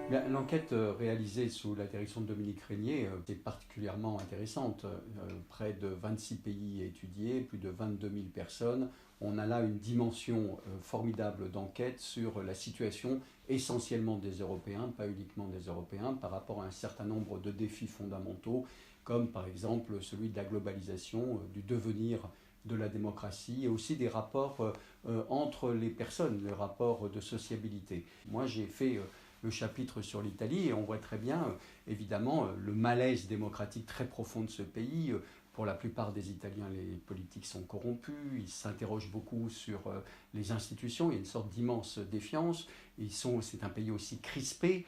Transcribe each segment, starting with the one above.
Bien, l'enquête réalisée sous la direction de Dominique Régnier est particulièrement intéressante. Près de 26 pays étudiés, plus de 22 000 personnes. On a là une dimension formidable d'enquête sur la situation essentiellement des Européens, pas uniquement des Européens, par rapport à un certain nombre de défis fondamentaux, comme par exemple celui de la globalisation, du devenir de la démocratie et aussi des rapports entre les personnes, les rapports de sociabilité. Moi, j'ai fait le chapitre sur l'Italie et on voit très bien, évidemment, le malaise démocratique très profond de ce pays. Pour la plupart des Italiens, les politiques sont corrompus, ils s'interrogent beaucoup sur les institutions, il y a une sorte d'immense défiance. C'est un pays aussi crispé,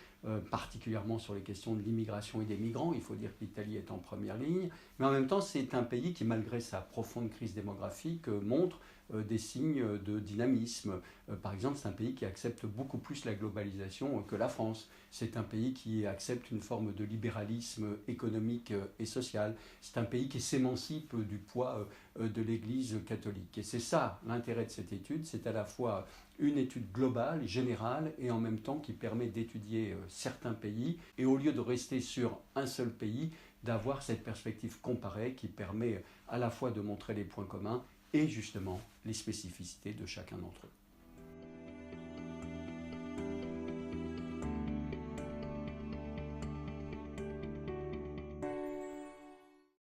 particulièrement sur les questions de l'immigration et des migrants. Il faut dire que l'Italie est en première ligne, mais en même temps, c'est un pays qui, malgré sa profonde crise démographique, montre des signes de dynamisme. Par exemple, c'est un pays qui accepte beaucoup plus la globalisation que la France. C'est un pays qui accepte une forme de libéralisme économique et social. C'est un pays qui s'émancipe du poids de l'Église catholique. Et c'est ça l'intérêt de cette étude, c'est à la fois une étude globale, générale, et en même temps qui permet d'étudier certains pays, et au lieu de rester sur un seul pays, d'avoir cette perspective comparée qui permet à la fois de montrer les points communs et justement les spécificités de chacun d'entre eux.